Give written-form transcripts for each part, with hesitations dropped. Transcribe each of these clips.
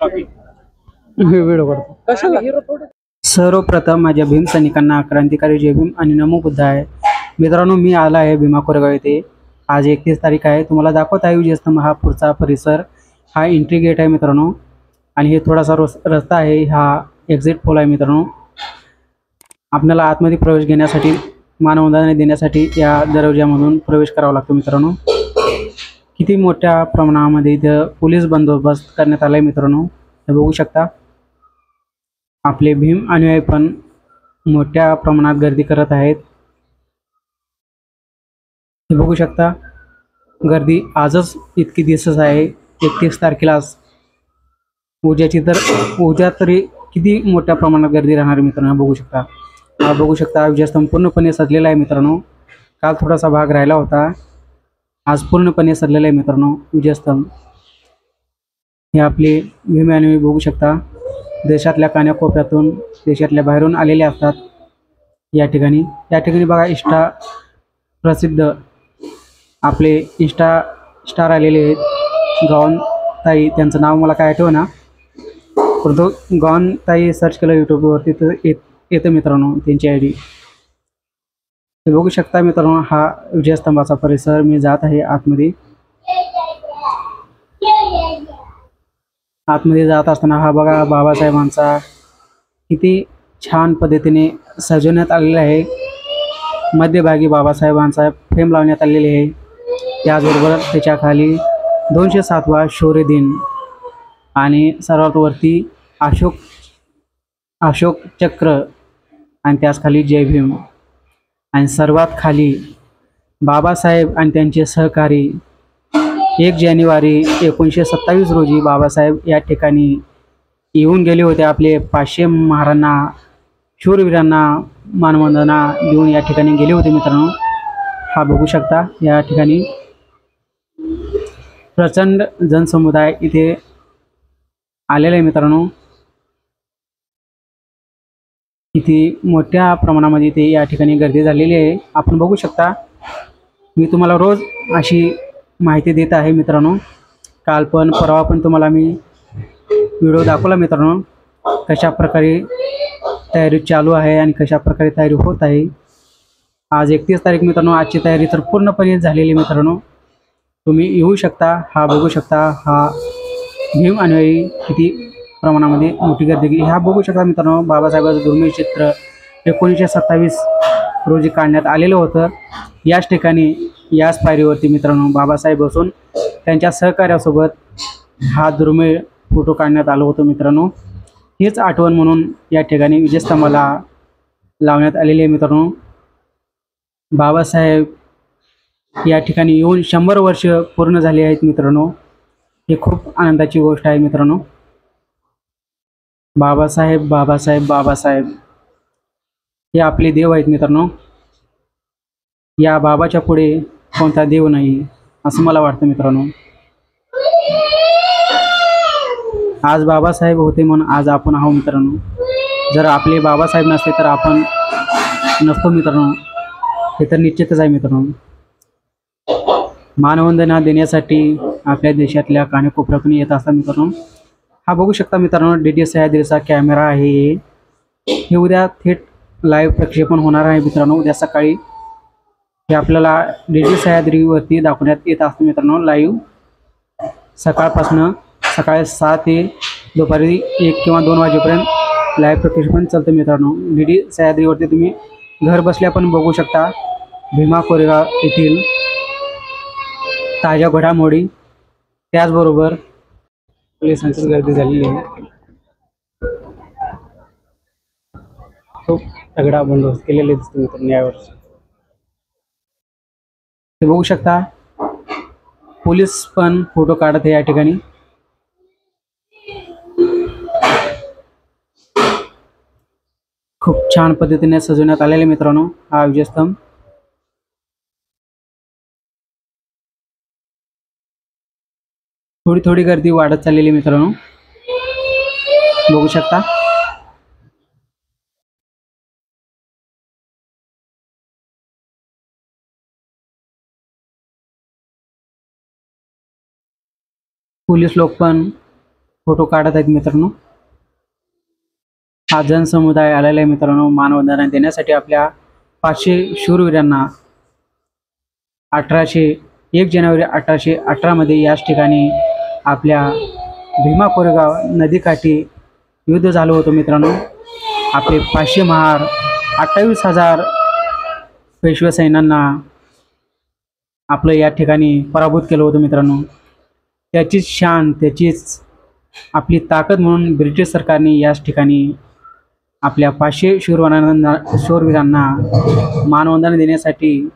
Video करतो। सर्वप्रथम माझ्या भीम सैनिकांना क्रांतिकारी जय भीम आणि नमो बुद्धाय। मित्रांनो, मी आला आहे भीमा कोरेगाव येथे। आज 31 तारीख आहे। तुम्हाला दाखवत आहे विजयस्तंभ हा पुढचा परिसर। हा एंट्री गेट आहे मित्रांनो, आणि हे थोडासा रस्ता आहे। हा एक्झिट पोल आहे मित्रांनो। आपल्याला आतमध्ये प्रवेश घेण्यासाठी मानवंदना देण्यासाठी या दरवाजामधून प्रवेश करावा लागतो मित्रांनो। किती मोठ्या प्रमाणामध्ये इथं पोलीस बंदोबस्त करण्यात आलाय मित्रांनो, हे बघू शकता। आपले भीम अनुयायी पण मोठ्या प्रमाणात गर्दी करत आहेत, हे बघू शकता। गर्दी आजच इतकी दिसत आहे 31 तारखेलाच। उद्या तरी किती मोठ्या प्रमाणात गर्दी राहणार मित्रांनो, बघू शकता। हा बघू शकता विजयस्तंभ पूर्णपणे सजलेला आहे मित्रांनो। काल थोडासा भाग राहिला होता, आज पूर्णपणे सजलेला आहे मित्रांनो विजयस्तंभ। हे आपले भीम अनुयायी बघू शकता। देशातल्या कानाकोपऱ्यातून, देशातल्या बाहेरून आलेले असतात या ठिकाणी। बघा प्रसिद्ध आपले स्टार आलेले आहेत। गॉन ताई, त्यांचं नाव मला काय आठवना, परंतु गॉन ताई सर्च केलं यूट्यूबवरती तर येतं मित्रांनो त्यांची आयडी। हे बघू शकता मित्रांनो, हा विजयस्तंभाचा परिसर। मी जात आहे आतमध्ये जात असताना हा बघा बाबासाहेबांचा किती छान पद्धतीने सजवण्यात आलेला आहे। मध्यभागी बाबासाहेबांचा फ्रेम लावण्यात आलेले आहे। त्याचबरोबर त्याच्या खाली 207वा शौर्य दिन आणि सर्वात वरती अशोक चक्र, आणि त्याच खाली जय भीम, आणि सर्वात खाली बाबासाहेब आणि त्यांचे सहकारी। 1 जानेवारी 1927 रोजी बाबासाहेब या ठिकाणी येऊन गेले होते। आपले 500 महारांना, शूरवीरांना मानवंदना देऊन या ठिकाणी गेले होते मित्रांनो। हा बघू शकता, या ठिकाणी प्रचंड जनसमुदाय इथे आलेला आहे मित्रांनो। इथे मोठ्या प्रमाणामध्ये इथे या ठिकाणी गर्दी झालेली आहे, आपण बघू शकता। मी तुम्हाला रोज अशी माहिती देत आहे मित्रांनो। काल पण परवा पण तुम्हाला मी व्हिडिओ दाखवला मित्रांनो, कशा प्रकारे तयारी चालू आहे आणि कशा प्रकारे तयारी होत आहे। आज 31 तारीख मित्रांनो, आजची तयारी तर पूर्णपणे झालेली मित्रांनो। तुम्ही येऊ शकता। हा बघू शकता, हा भीम अनुयायी किती प्रमाणामध्ये मोठी गर्दी केली। हा बघू शकता मित्रांनो, बाबासाहेबांचं दुर्मिळ चित्र 1927 रोजी काढण्यात आलेलं होतं। याच ठिकाणी, याच पायरीवरती मित्रांनो बाबासाहेब बसून त्यांच्या सहकार्यासोबत हा दुर्मिळ फोटो काढण्यात आलं होतं मित्रांनो। हीच आठवण म्हणून या ठिकाणी विजयस्तंभाला लावण्यात आलेली आहे मित्रांनो। बाबासाहेब या ठिकाणी येऊन 100 वर्ष पूर्ण झाली आहेत मित्रांनो। ही खूप आनंदाची गोष्ट आहे मित्रांनो। बाबासाहेब बाबासाहेब बाबासाहेब हे आपले देव आहेत मित्रांनो। या बाबाच्या पुढे कोणता देव नाही, असं मला वाटतं मित्रांनो। आज बाबासाहेब होते म्हणून आज आपण आहोत मित्रांनो। जर आपले बाबासाहेब नसते तर आपण नसतो मित्रांनो, हे तर निश्चितच आहे मित्रांनो। मानवंदना देण्यासाठी आपल्या देशातल्या कानाकोपऱ्यातून येत असतात मित्रांनो। हा बघू शकता मित्रांनो, DD सह्याद्रीचा कॅमेरा आहे। हे उद्या थेट लाईव्ह प्रक्षेपण होणार आहे मित्रांनो, उद्या सकाळी। हे आपल्याला DD सह्याद्रीवरती दाखवण्यात येत असतं मित्रांनो लाईव्ह। सकाळपासून सकाळी 6 ते दुपारी 1 किंवा 2 वाजेपर्यंत लाईव्ह प्रक्षेपण चालतं मित्रांनो। DD सह्याद्रीवरती तुम्ही घर बसल्या पण बघू शकता भीमा कोरेगाव येथील ताज्या घडामोडी। त्याचबरोबर पोलिसांची गर्दी झालेली आहे, खूप तगडा बंदोबस्त केलेले दिसतो मित्रांनो यावर्षी। हे बघू शकता, पोलीस पण फोटो काढत आहे या ठिकाणी। खूप छान पद्धतीने सजवण्यात आलेले मित्रांनो हा विजयस्तंभ। थोडी गर्दी वाढत चाललेली मित्रांनो, बघू शकता। पोलीस लोक पण फोटो काढत आहेत मित्रांनो। हा जनसमुदाय आलेला आहे मित्रांनो मानवंदना देण्यासाठी आपल्या 500 शूरवीरांना। 1 जानेवारी 1818 मध्ये याच ठिकाणी आपल्या भीमा कोरेगाव नदीकाठी युद्ध झालं होतं मित्रांनो। आपले 500 महार 28,000 पेशवे सैन्यांना आपलं या ठिकाणी पराभूत केलं होतं मित्रांनो। त्याचीच शान, त्याचीच आपली ताकद म्हणून ब्रिटिश सरकारने याच ठिकाणी आपल्या 500 शूरवीरांना मानवंदना देण्यासाठी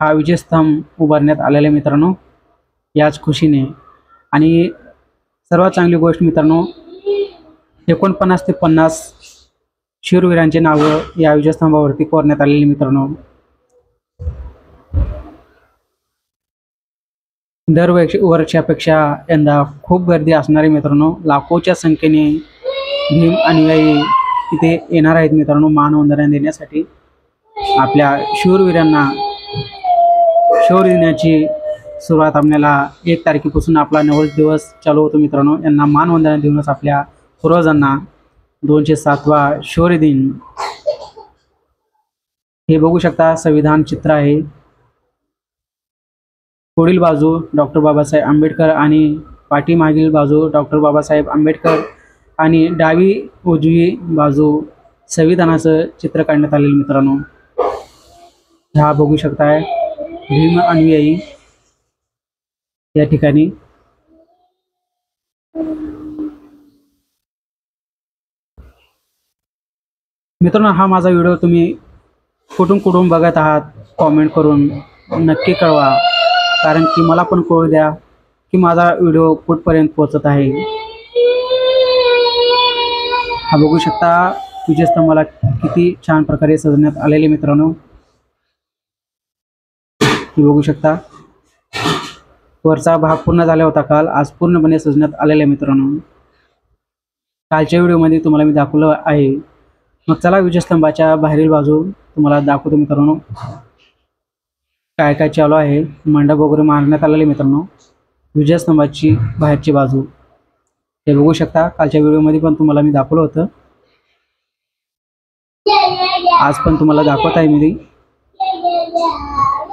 हा विजयस्तंभ उभारण्यात आलेला आहे मित्रांनो, याच खुशीने। आणि सर्वात चांगली गोष्ट मित्रांनो, 49 ते 50 शूरवीरांचे नावं या विजयस्तंभावरती कोरण्यात आलेली मित्रांनो। वर्षापेक्षा यंदा खूप गर्दी असणार आहे मित्रांनो। लाखोच्या संख्येने भीम अनुयायी इथे येणार आहेत मित्रांनो मानवंदना देण्यासाठी। आपल्या शूरवीरांना शौर्य दिनाची सुरुवात आपल्याला 1 तारखेपासून आपला 90 दिवस चालू होतो मित्रांनो। यांना मानवंदना देऊनच आपल्या पूर्वजांना 207वा शौर्य दिन। हे बघू शकता संविधान चित्र आहे। पुढील बाजू डॉक्टर बाबासाहेब आंबेडकर आणि पाठीमागील बाजू डॉक्टर बाबासाहेब आंबेडकर आणि डावी उजवी बाजू संविधानाचं चित्र काढण्यात आलेलं मित्रांनो। हा बघू शकताय भीम अनुयायी या ठिकाणी। मित्रांनो, हा माझा व्हिडिओ तुम्ही कुठून बघत आहात कॉमेंट करून नक्की कळवा, कारण की मला पण कळू द्या की माझा व्हिडिओ कुठपर्यंत पोहोचत आहे। हा बघू शकता विजयस्तंभाला किती छान प्रकारे सजवण्यात आलेले मित्रांनो। हे बघू शकता वरचा भाग पूर्ण झाला होता काल, आज पूर्णपणे सजवण्यात आलेला आहे मित्रांनो। कालच्या व्हिडिओमध्ये तुम्हाला मी दाखवलं आहे। मग चला विजयस्तंभाच्या बाहेरील बाजू तुम्हाला दाखवतो मित्रांनो काय काय चालू आहे। मंडप वगैरे मारण्यात आलेले मित्रांनो विजयस्तंभाची बाहेरची बाजू। हे बघू शकता कालच्या व्हिडिओमध्ये पण तुम्हाला मी दाखवलं होतं, आज पण तुम्हाला दाखवत आहे मी,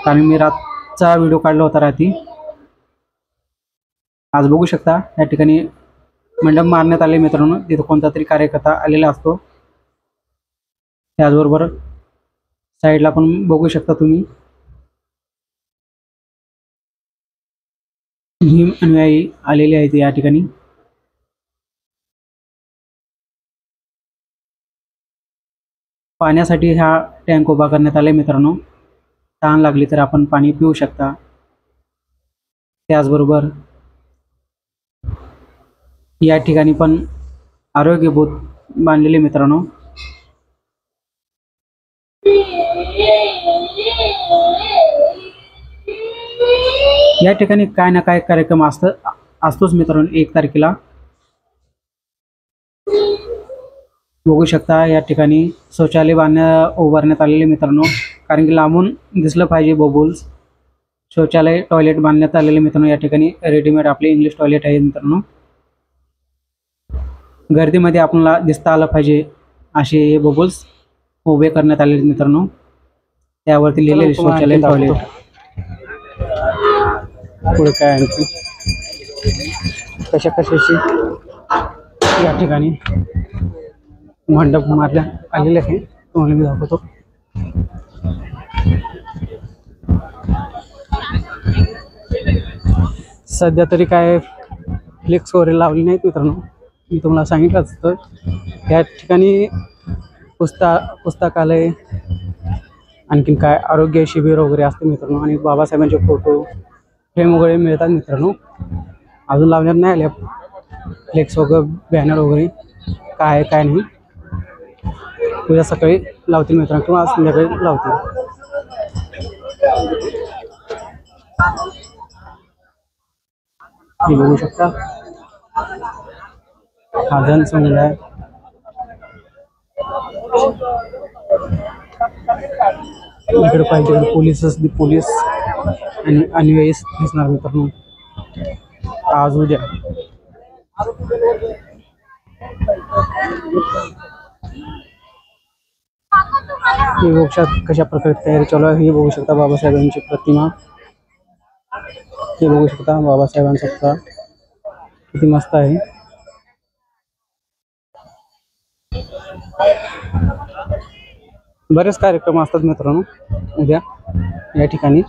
कारण मी रातचा व्हिडिओ काढला होता रात्री। आज बघू शकता या ठिकाणी मंडप मारण्यात आले मित्रांनो। तिथे कोणता तरी कार्यकर्ता आलेला असतो। त्याचबरोबर साईडला पण बघू शकता तुम्ही भीम अनुयायी आलेले आहेत या ठिकाणी। पाण्यासाठी हा टँक उभा करण्यात आले मित्रांनो। तहान लागली तर आपण पाणी पिऊ शकता। त्याचबरोबर या ठिकाणी पण आरोग्य बोध बांधलेले मित्रांनो। या ठिकाणी काय ना काय कार्यक्रम असतोच मित्रांनो 1 तारखेला। बघू शकता या ठिकाणी शौचालय उभारण्यात आलेले मित्रांनो, कारण की लांबून दिसलं पाहिजे बबल्स। शौचालय टॉयलेट बांधण्यात आलेले मित्रांनो या ठिकाणी रेडीमेड आपले इंग्लिश टॉयलेट आहे मित्रांनो। गर्दीमध्ये आपल्याला दिसता आलं पाहिजे असे हे बबल्स उभे करण्यात आलेले मित्रांनो। त्यावरती लिहिलेले शौचालय टॉयलेट। पुढे काय आणखी कशाची या ठिकाणी मंडप मारल्या आलेले आहे, तुम्हाला मी दाखवतो। सध्या तरी काय फ्लेक्स वगैरे लावले नाहीत मित्रांनो। मी तुम्हाला सांगितलंच तर या ठिकाणी पुस्तकालय आणखीन काय आरोग्य शिबिर वगैरे असते मित्रांनो। आणि बाबासाहेबांचे फोटो फ्रेम वगैरे मिळतात मित्रांनो। अजून लावण्यात नाही आल्या फ्लेक्स वगैरे बॅनर वगैरे, काय नाही। उद्या सकाळी लावतील मित्रांनो किंवा आज संध्याकाळी लावतील। हे बघू शकता हा जनसमुदाय। इकडे पाहिजे तिकडे पोलीस आणि अनुयायी दिसणार मित्रांनो आज उद्या। हे बघू शकता कशा प्रकारे तयारी चालू आहे. हे बघू शकता बाबासाहेबांची प्रतिमा. हे बघू शकता बाबासाहेबांचा पुतळा किती मस्त आहे. बरेच कार्यक्रम असतात मित्रांनो उद्या या ठिकाणी.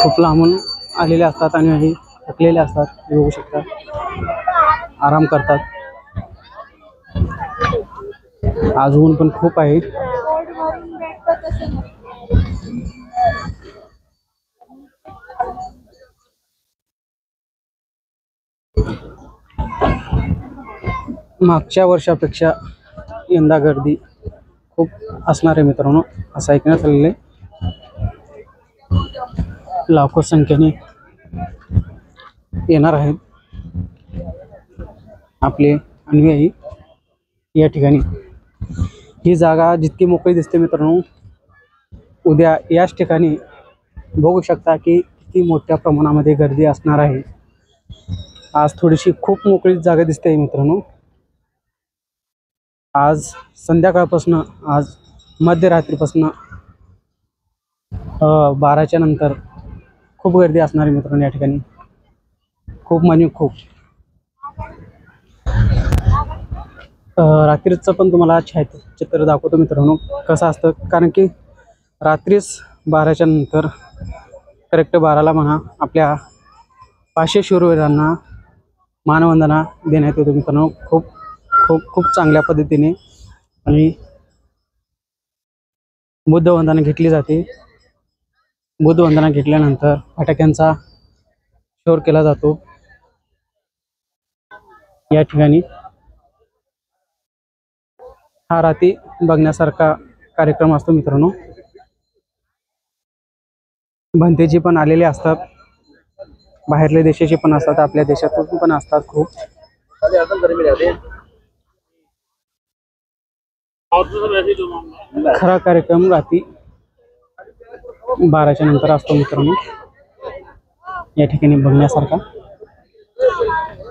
खूप लांबून आलेले असतात आणि हे थकलेले असतात. हे बघू शकता आराम करतात. आज ऊन पण खूप आहे. मागच्या वर्षापेक्षा यंदा गर्दी खूप असणार आहे मित्रांनो, असं ऐकण्यात आलेलं आहे. लाखो संख्येने येणार आहेत आपले अनुयायी या ठिकाणी. ही जागा जितकी मोकळी दिसते मित्रांनो, उद्या याच ठिकाणी बघू शकता की किती मोठ्या प्रमाणामध्ये गर्दी असणार आहे. आज थोडीशी खूप मोकळी जागा दिसते मित्रांनो. आज संध्याकाळपासून, आज मध्यरात्रीपासून 12च्या नंतर खूप गर्दी असणार आहे मित्रांनो या ठिकाणी. खूप म्हणजे खूप. रात्रीचं पण तुम्हाला छायाचित्र दाखवतो मित्रांनो कसं असतं. कारण की रात्रीच 12च्या नंतर करेक्ट 12ला म्हणा आपल्या 500 शूरवीरांना मानवंदना देण्यात येतो मित्रांनो. खूप खूप खूप चांगल्या पद्धतीने आणि बुद्धवंदना घेतली जाते. बुद्धवंदना घेतल्यानंतर फटाक्यांचा शोर केला जातो या ठिकाणी. हा रात्री बघण्यासारखा कार्यक्रम असतो मित्रांनो. भंतेजी पण आलेले असतात, बाहेरल्या देशाचे पण असतात, आपल्या देशातून पण असतात खूप. खरा कार्यक्रम रात्री 12च्या नंतर असतो मित्रांनो या ठिकाणी बघण्यासारखा.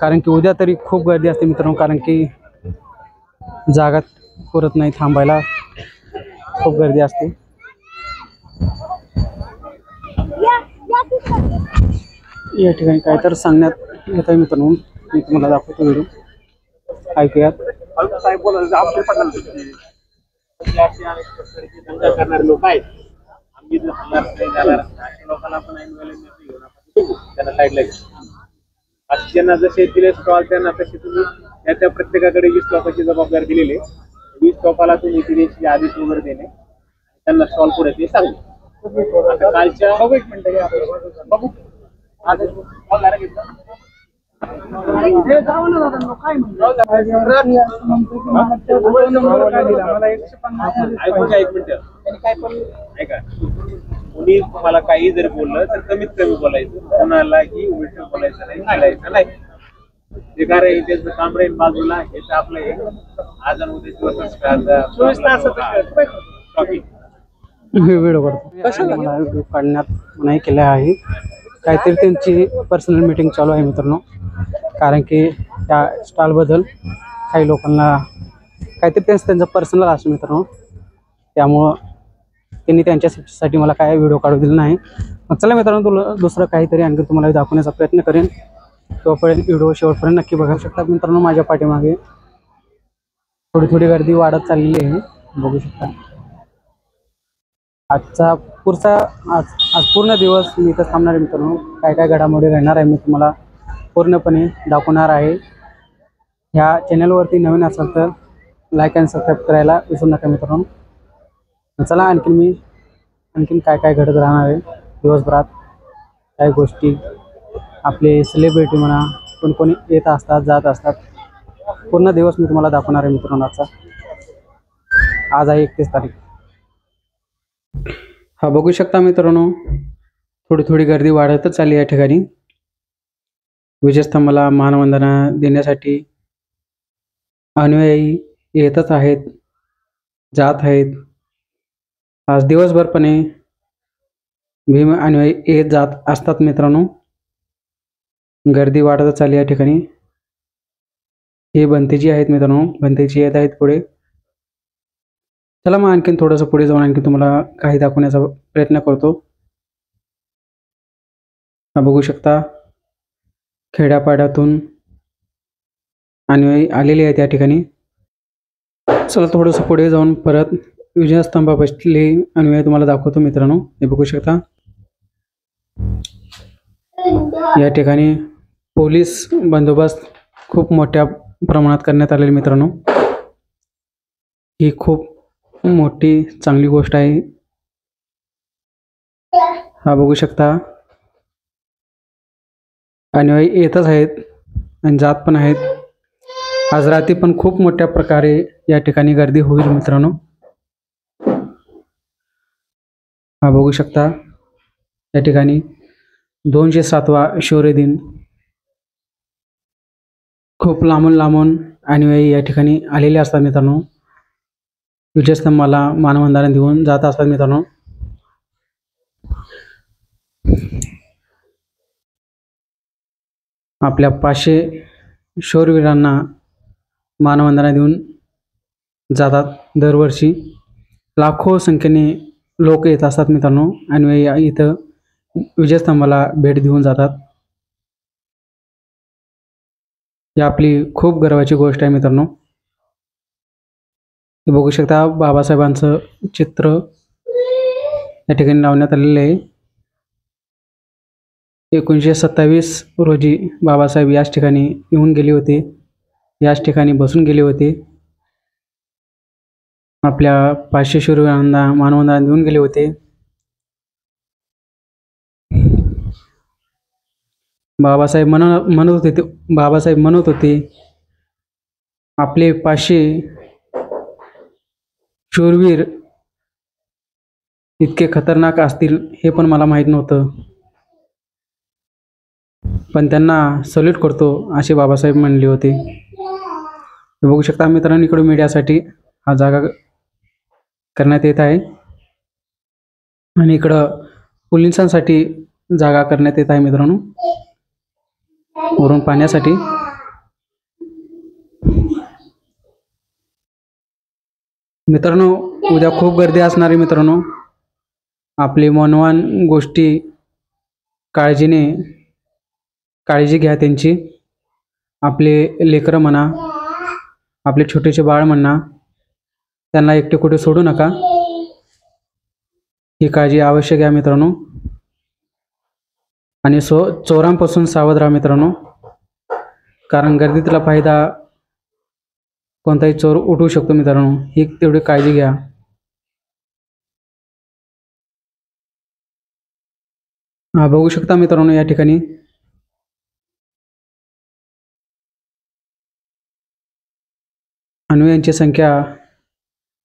कारण की उद्या तरी खूप गर्दी असते मित्रांनो, कारण की जागा पुरत नाही थांबायला, खूप गर्दी असते. या ठिकाणी काय तर सांगण्यात येत आहे मित्रांनो, मी तुम्हाला दाखवतो व्हिडिओ, ऐकूयात. करणारे लोक आहेत. आम्ही लोकांना पण त्यांना साईडला ज्यांना जसे दिले स्टॉल त्यांना तसे तुम्ही त्या प्रत्येकाकडे 20 लोकांची जबाबदारी दिलेली आहे. 20 लोकांना तुम्ही दिलेची आदेश वगैरे देणे, त्यांना स्टॉल पुढे ते सांगू. कालच्या एक मिनिट बघू आदेश कोणी तुम्हाला काही जरी बोललं तर कमीत कमी बोलायचं, कोणालाही उलट बोलायचं नाही, सांगायचं नाही. ते कारण त्याचं काम राहील बाजूला. हे तर आपलं हे आज आणि उद्या 24 तास व्हिडिओ करतो. मला व्हिडिओ काढण्यात नाही केला आहे. काहीतरी त्यांची पर्सनल मीटिंग चालू आहे मित्रांनो. कारण की त्या स्टॉलबद्दल काही लोकांना काहीतरी त्यांचं पर्सनल असतं मित्रांनो, त्यामुळं त्यांनी त्यांच्यासाठी मला काय व्हिडिओ काढू दिला नाही. मग चला मित्रांनो, तुला दुसरं काहीतरी आणखी तुम्हाला दाखवण्याचा प्रयत्न करेन. तोपर्यंत व्हिडिओ शेवटपर्यंत नक्की बघू शकता मित्रांनो. माझ्या पाठीमागे थोडी थोडी गर्दी वाढत चाललेली आहे, बघू शकता. आजचा पुढचा आज पूर्ण दिवस मी इथं थांबणार आहे मित्रांनो. काय काय घडामोडी घडणार आहे मी तुम्हाला पूर्णपणे दाखवणार आहे. ह्या चॅनलवरती नवीन असाल तर लाईक आणि सबस्क्राईब करायला विसरू नका मित्रांनो. चला आणखीन काय काय घडत राहणार आहे दिवसभरात, काही गोष्टी आपले सेलिब्रिटी म्हणा कोण कोणी येत असतात जात असतात, पूर्ण दिवस मी तुम्हाला दाखवणार आहे मित्रांनो. आज आहे 31 तारीख. हा बघू शकता मित्रांनो, थोडी थोडी गर्दी वाढतच चालली या ठिकाणी. विजयस्तंभाला मानवंदना देण्यासाठी अनुयायी येतच आहेत, जात आहेत. आज दिवसभरपणे भीम अनुयायी येत जात असतात मित्रांनो. गर्दी वाढतच चालली या ठिकाणी. हे भंतेजी आहेत मित्रांनो, भंतेजी येत आहेत पुढे. चला मग आणखीन थोडंसं पुढे जाऊन आणखी तुम्हाला काही दाखवण्याचा प्रयत्न करतो. हा बघू शकता खेड्यापाड्यातून अनुयायी आलेले आहेत या ठिकाणी. चला थोडंसं पुढे जाऊन परत विजयस्तंभापासले अनुयायी तुम्हाला दाखवतो मित्रांनो. हे बघू शकता या ठिकाणी पोलीस बंदोबस्त खूप मोठ्या प्रमाणात करण्यात आलेले मित्रांनो. ही खूप मोठी चांगली गोष्ट आहे. हा बघू शकता अनुयायी येतच आहेत आणि जात पण आहेत. आज रात्री पण खूप मोठ्या प्रकारे या ठिकाणी गर्दी होईल मित्रांनो. हा बघू शकता या ठिकाणी 207वा शौर्य दिन. खूप लांबून लांबून अनुयायी या ठिकाणी आलेले असतात मित्रांनो. विजयस्तंभाला मानवंदना देऊन जात असतात मित्रांनो. आपल्या 500 शौरवीरांना मानवंदना देऊन जातात. दरवर्षी लाखो संख्येने लोक येत असतात मित्रांनो. अनुयायी इथं विजयस्तंभाला भेट देऊन जातात. ही आपली खूप गर्वाची गोष्ट आहे मित्रांनो. हे बघू शकता बाबासाहेबांचं चित्र या ठिकाणी लावण्यात आलेलं आहे. 1927 रोजी बाबासाहेब याच ठिकाणी येऊन गेले होते. याच ठिकाणी बसून गेले होते. आपल्या 500 शूरवीरांना मानवंदना देऊन गेले होते. बाबासाहेब म्हणत होते आपले 500 शूरवीर इतके खतरनाक असतील हे पण मला माहीत नव्हतं, पण त्यांना सल्यूट करतो असे बाबासाहेब म्हणले होते. बघू शकता मित्रांनो इकडे मीडियासाठी हा जागा करण्यात येत आहे आणि इकडं पोलिसांसाठी जागा करण्यात येत आहे मित्रांनो, वरून पाण्यासाठी. मित्रांनो उद्या खूप गर्दी असणार आहे मित्रांनो. आपली मौनवान गोष्टी काळजी घ्या त्यांची. आपले लेकरं म्हणा, आपले छोटेसे बाळ म्हणा, त्यांना एकटे कुठे सोडू नका. ही काळजी अवश्य घ्या मित्रांनो. आणि चोरांपासून सावध राहा मित्रांनो, कारण गर्दीतला फायदा कोणताही चोर उठवू शकतो मित्रांनो. ही तेवढी काळजी घ्या. हा बघू शकता मित्रांनो या ठिकाणी अनुयायांची संख्या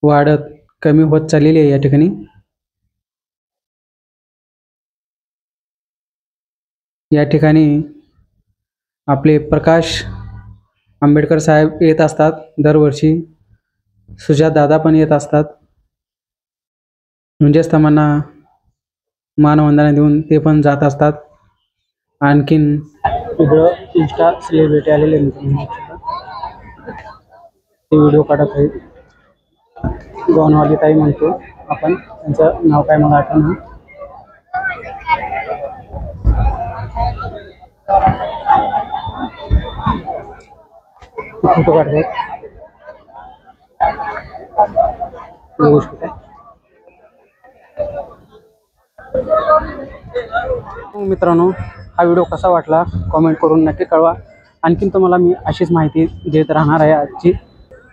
वाढत कमी होत चाललेली आहे या ठिकाणी. या ठिकाणी आपले प्रकाश आंबेडकर साहेब येत असतात दरवर्षी. सुजात दादा पण येत असतात. विजयस्तंभांना मानवंदना देऊन ते पण जात असतात. आणखीन इकडं इंस्टा सेलिब्रिटी आलेले ते व्हिडिओ काढत आहेत. गौनवाली ताई म्हणतो आपण, त्यांचं नाव काय मला आठवण. फोटो काढतात मित्रांनो. हा व्हिडिओ कसा वाटला कॉमेंट करून नक्की कळवा. आणखीन तुम्हाला मी अशीच माहिती देत राहणार आहे आजची.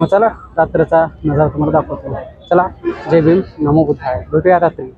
मग चला रात्रीचा नजारा तुम्हाला दाखवतो. चला जय भीम, नमो बुद्धाय. भेटूया रात्री.